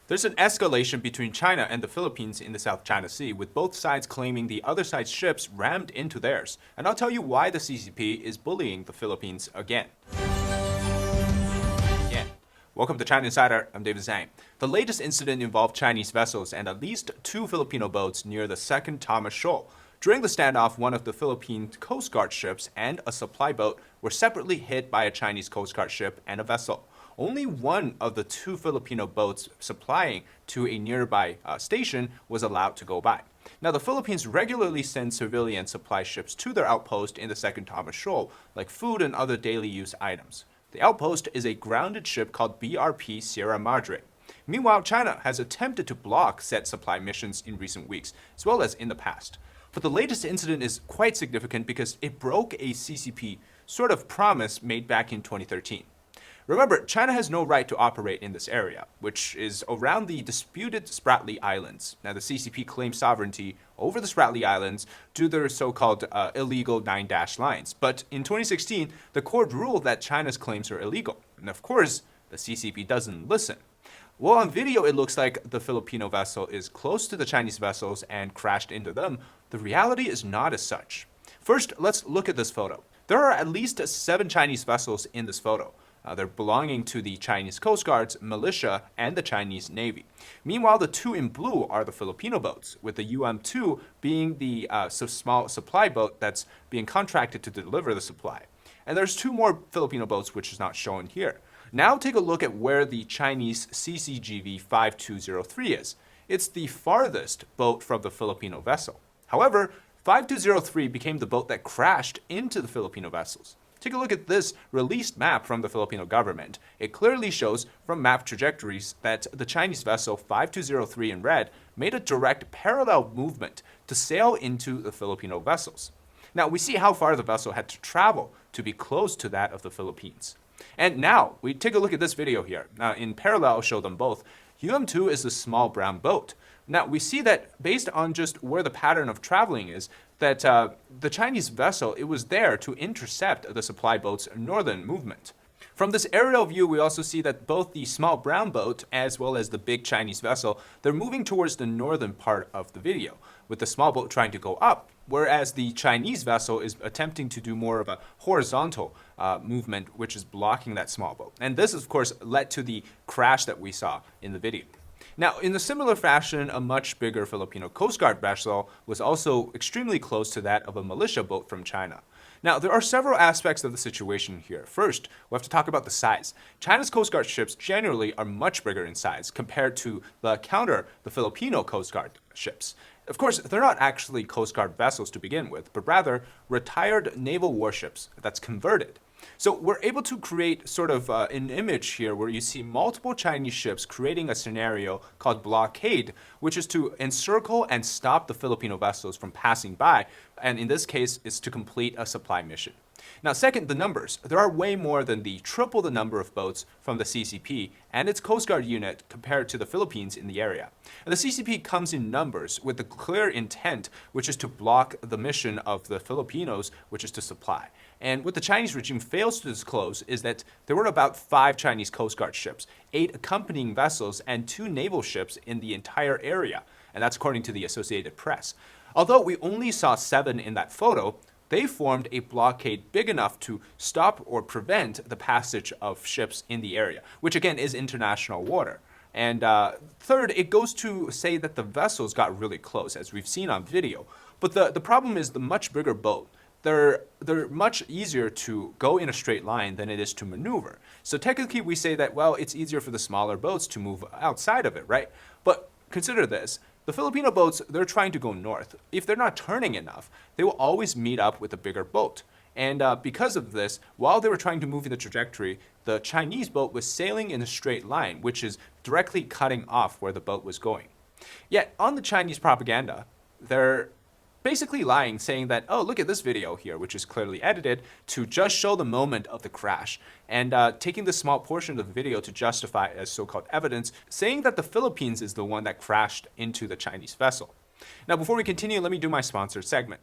There's an escalation between China and the Philippines in the South China Sea, with both sides claiming the other side's ships rammed into theirs. And I'll tell you why the CCP is bullying the Philippines again. Welcome to China Insider, I'm David Zhang. The latest incident involved Chinese vessels and at least two Filipino boats near the second Thomas Shoal. During the standoff, one of the Philippine Coast Guard ships and a supply boat were separately hit by a Chinese Coast Guard ship and a vessel. Only one of the two Filipino boats supplying to a nearby station was allowed to go by. Now, the Philippines regularly send civilian supply ships to their outpost in the second Thomas Shoal, like food and other daily use items. The outpost is a grounded ship called BRP Sierra Madre. Meanwhile, China has attempted to block said supply missions in recent weeks, as well as in the past. But the latest incident is quite significant because it broke a CCP sort of promise made back in 2013. Remember, China has no right to operate in this area, which is around the disputed Spratly Islands. Now, the CCP claims sovereignty over the Spratly Islands due to their so-called illegal nine-dash lines. But in 2016, the court ruled that China's claims are illegal. And of course, the CCP doesn't listen. Well, on video, it looks like the Filipino vessel is close to the Chinese vessels and crashed into them. The reality is not as such. First, let's look at this photo. There are at least 7 Chinese vessels in this photo. They're belonging to the Chinese Coast Guard's militia and the Chinese Navy. Meanwhile, the two in blue are the Filipino boats, with the UM-2 being the small supply boat that's being contracted to deliver the supply. And there's 2 more Filipino boats, which is not shown here. Now take a look at where the Chinese CCGV 5203 is. It's the farthest boat from the Filipino vessel. However, 5203 became the boat that crashed into the Filipino vessels. Take a look at this released map from the Filipino government. It clearly shows from map trajectories that the Chinese vessel 5203 in red made a direct parallel movement to sail into the Filipino vessels. Now, we see how far the vessel had to travel to be close to that of the Philippines. And now, we take a look at this video here. Now, in parallel, I'll show them both. UM-2 is the small brown boat. Now, we see that based on just where the pattern of traveling is, that the Chinese vessel, it was there to intercept the supply boat's northern movement. From this aerial view, we also see that both the small brown boat as well as the big Chinese vessel, they're moving towards the northern part of the video, with the small boat trying to go up, whereas the Chinese vessel is attempting to do more of a horizontal movement, which is blocking that small boat. And this, of course, led to the crash that we saw in the video. Now, in a similar fashion, a much bigger Filipino Coast Guard vessel was also extremely close to that of a militia boat from China. Now, there are several aspects of the situation here. First, we have to talk about the size. China's Coast Guard ships generally are much bigger in size compared to the Filipino Coast Guard ships. Of course, they're not actually Coast Guard vessels to begin with, but rather retired naval warships that's converted. So we're able to create sort of an image here where you see multiple Chinese ships creating a scenario called blockade, which is to encircle and stop the Filipino vessels from passing by, and in this case, it's to complete a supply mission. Now, second, the numbers. There are way more than triple the number of boats from the CCP and its Coast Guard unit compared to the Philippines in the area. And the CCP comes in numbers with the clear intent, which is to block the mission of the Filipinos, which is to supply. And what the Chinese regime fails to disclose is that there were about 5 Chinese Coast Guard ships, 8 accompanying vessels, and 2 naval ships in the entire area. And that's according to the Associated Press. Although we only saw 7 in that photo, they formed a blockade big enough to stop or prevent the passage of ships in the area, which again is international water. And third, it goes to say that the vessels got really close, as we've seen on video. But the problem is the much bigger boat. They're much easier to go in a straight line than it is to maneuver. So technically we say that, well, it's easier for the smaller boats to move outside of it, right? But consider this. The Filipino boats, they're trying to go north. If they're not turning enough, they will always meet up with a bigger boat. And because of this, while they were trying to move in the trajectory, the Chinese boat was sailing in a straight line, which is directly cutting off where the boat was going. Yet, on the Chinese propaganda, they're basically lying, saying that, oh, look at this video here, which is clearly edited to just show the moment of the crash, and taking this small portion of the video to justify it as so-called evidence, saying that the Philippines is the one that crashed into the Chinese vessel. Now, before we continue, let me do my sponsored segment.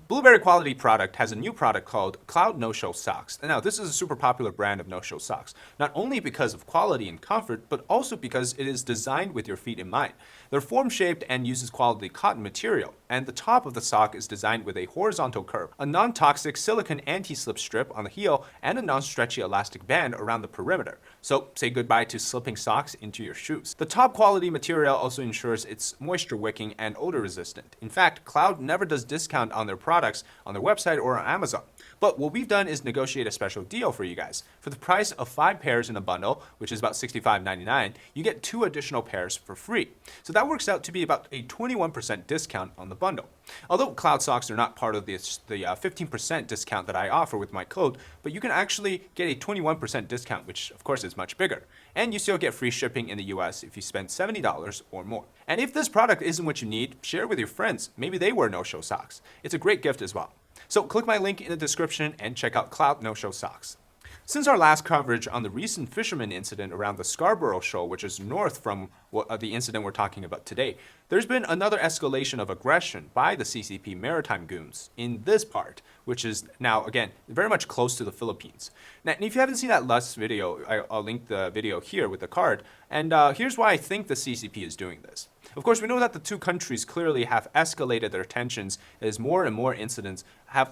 Blueberry Quality Product has a new product called Cloud No-Show Socks. Now, this is a super popular brand of no-show socks, not only because of quality and comfort, but also because it is designed with your feet in mind. They're form-shaped and uses quality cotton material, and the top of the sock is designed with a horizontal curve, a non-toxic silicone anti-slip strip on the heel, and a non-stretchy elastic band around the perimeter. So, say goodbye to slipping socks into your shoes. The top quality material also ensures it's moisture-wicking and odor-resistant. In fact, Cloud never does discount on their products on their website or on Amazon. But what we've done is negotiate a special deal for you guys. For the price of 5 pairs in a bundle, which is about $65.99, you get 2 additional pairs for free. So that works out to be about a 21% discount on the bundle. Although Cloud socks are not part of the 15% discount that I offer with my code, but you can actually get a 21% discount, which of course is much bigger. And you still get free shipping in the US if you spend $70 or more. And if this product isn't what you need, share it with your friends. Maybe they wear no-show socks. It's a great gift as well. So click my link in the description and check out Cloud No-Show Socks. Since our last coverage on the recent fisherman incident around the Scarborough Shoal, which is north from the incident we're talking about today, there's been another escalation of aggression by the CCP maritime goons in this part, which is now, again, very much close to the Philippines. Now, if you haven't seen that last video, I'll link the video here with the card, and here's why I think the CCP is doing this. Of course, we know that the two countries clearly have escalated their tensions as more and more incidents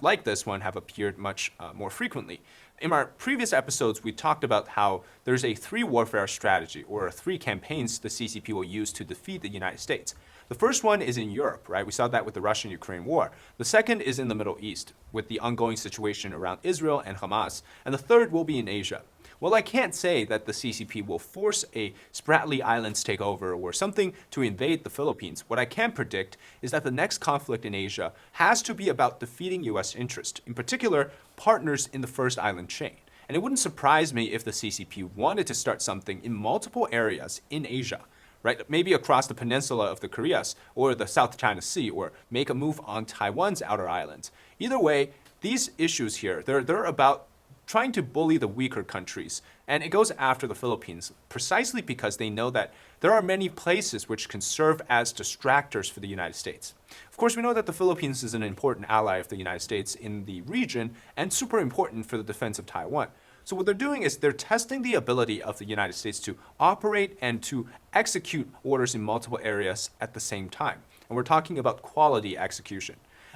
like this one have appeared much more frequently. In our previous episodes, we talked about how there's a 3 warfare strategy, or 3 campaigns the CCP will use to defeat the United States. The first one is in Europe, right? We saw that with the Russian-Ukraine war. The second is in the Middle East, with the ongoing situation around Israel and Hamas. And the third will be in Asia. Well, I can't say that the CCP will force a Spratly Islands takeover or something to invade the Philippines. What I can predict is that the next conflict in Asia has to be about defeating U.S. interest, in particular, partners in the first island chain. And it wouldn't surprise me if the CCP wanted to start something in multiple areas in Asia, right? Maybe across the peninsula of the Koreas or the South China Sea, or make a move on Taiwan's outer islands. Either way, these issues here, they're about trying to bully the weaker countries, and it goes after the Philippines precisely because they know that there are many places which can serve as distractors for the United States. Of course, we know that the Philippines is an important ally of the United States in the region and super important for the defense of Taiwan. So what they're doing is they're testing the ability of the United States to operate and to execute orders in multiple areas at the same time. And we're talking about quality execution.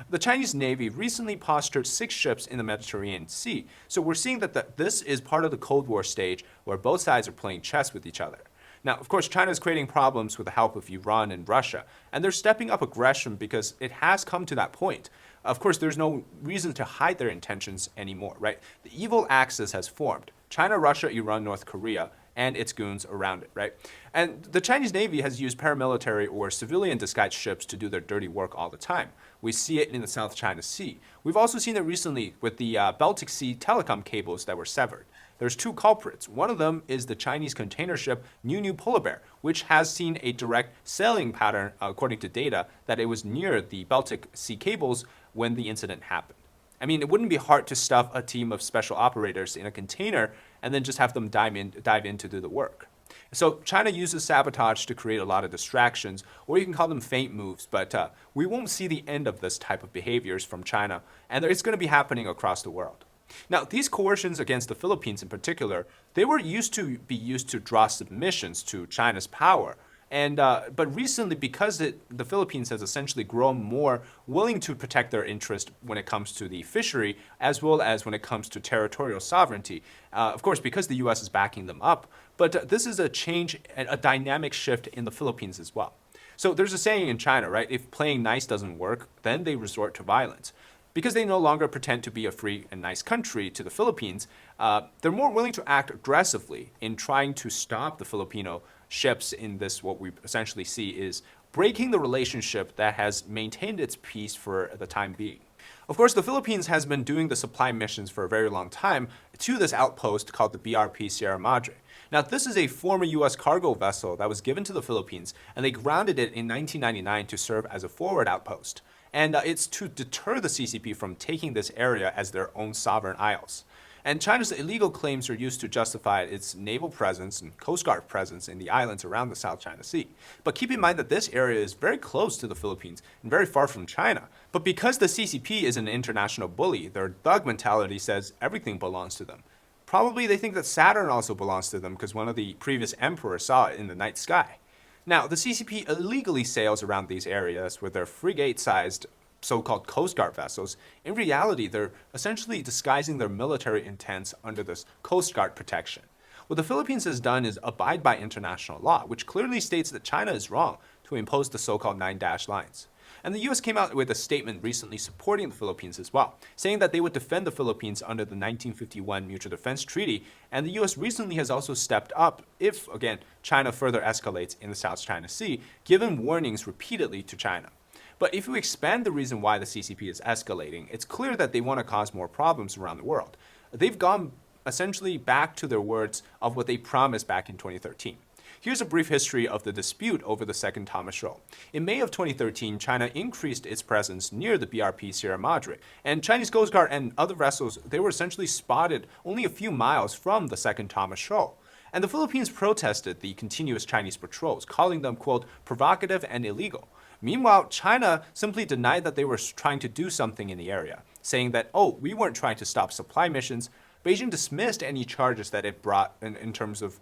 The Chinese Navy recently postured 6 ships in the Mediterranean Sea, so we're seeing that this is part of the Cold War stage where both sides are playing chess with each other. Now, of course, China is creating problems with the help of Iran and Russia, and they're stepping up aggression because it has come to that point. Of course, there's no reason to hide their intentions anymore, right? The evil axis has formed. China, Russia, Iran, North Korea, and its goons around it, right? And the Chinese Navy has used paramilitary or civilian disguised ships to do their dirty work all the time. We see it in the South China Sea. We've also seen it recently with the Baltic Sea telecom cables that were severed. There's 2 culprits. One of them is the Chinese container ship New Polar Bear, which has seen a direct sailing pattern, according to data, that it was near the Baltic Sea cables when the incident happened. I mean, it wouldn't be hard to stuff a team of special operators in a container and then just have them dive in to do the work. So China uses sabotage to create a lot of distractions, or you can call them feint moves, but we won't see the end of this type of behaviors from China, and it's going to be happening across the world. Now, these coercions against the Philippines in particular, they were used to draw submissions to China's power. But recently, because the Philippines has essentially grown more willing to protect their interest when it comes to the fishery, as well as when it comes to territorial sovereignty, of course, because the U.S. is backing them up. But this is a change, a dynamic shift in the Philippines as well. So there's a saying in China, right? If playing nice doesn't work, then they resort to violence. Because they no longer pretend to be a free and nice country to the Philippines, they're more willing to act aggressively in trying to stop the Filipino ships in this, what we essentially see is breaking the relationship that has maintained its peace for the time being. Of course, the Philippines has been doing the supply missions for a very long time to this outpost called the BRP Sierra Madre. Now, this is a former U.S. cargo vessel that was given to the Philippines, and they grounded it in 1999 to serve as a forward outpost. And it's to deter the CCP from taking this area as their own sovereign isles. And China's illegal claims are used to justify its naval presence and Coast Guard presence in the islands around the South China Sea. But keep in mind that this area is very close to the Philippines and very far from China. But because the CCP is an international bully, their thug mentality says everything belongs to them. Probably they think that Saturn also belongs to them because one of the previous emperors saw it in the night sky. Now, the CCP illegally sails around these areas with their frigate-sized so-called Coast Guard vessels. In reality, they're essentially disguising their military intents under this Coast Guard protection. What the Philippines has done is abide by international law, which clearly states that China is wrong to impose the so-called 9-dash lines. And the US came out with a statement recently supporting the Philippines as well, saying that they would defend the Philippines under the 1951 Mutual Defense Treaty, and the US recently has also stepped up if, again, China further escalates in the South China Sea, given warnings repeatedly to China. But if we expand the reason why the CCP is escalating, it's clear that they want to cause more problems around the world. They've gone essentially back to their words of what they promised back in 2013. Here's a brief history of the dispute over the second Thomas Shoal. In May of 2013, China increased its presence near the BRP Sierra Madre, and Chinese Coast Guard and other vessels, they were essentially spotted only a few miles from the second Thomas Shoal. And the Philippines protested the continuous Chinese patrols, calling them, quote, provocative and illegal. Meanwhile, China simply denied that they were trying to do something in the area, saying that, oh, we weren't trying to stop supply missions. Beijing dismissed any charges that it brought in terms of,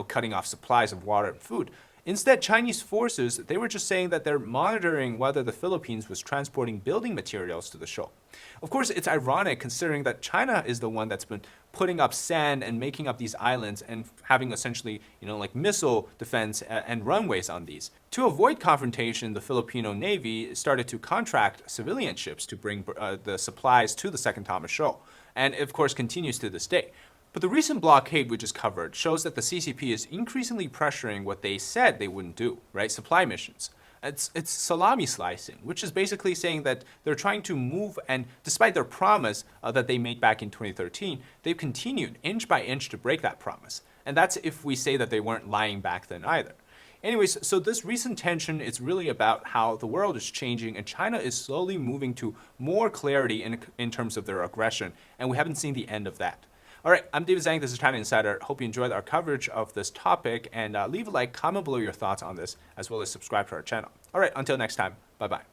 cutting off supplies of water and food. Instead, Chinese forces, they were just saying that they're monitoring whether the Philippines was transporting building materials to the shoal. Of course, it's ironic considering that China is the one that's been putting up sand and making up these islands and having essentially, missile defense and runways on these. To avoid confrontation, the Filipino Navy started to contract civilian ships to bring the supplies to the second Thomas Shoal, and of course continues to this day. But the recent blockade we just covered shows that the CCP is increasingly pressuring what they said they wouldn't do, right? Supply missions. It's salami slicing, which is basically saying that they're trying to move, and despite their promise that they made back in 2013, they've continued inch by inch to break that promise. And that's if we say that they weren't lying back then either. Anyways, so this recent tension is really about how the world is changing and China is slowly moving to more clarity in terms of their aggression, and we haven't seen the end of that. All right, I'm David Zhang. This is China Insider. Hope you enjoyed our coverage of this topic, and leave a like, comment below your thoughts on this, as well as subscribe to our channel. All right, until next time, bye-bye.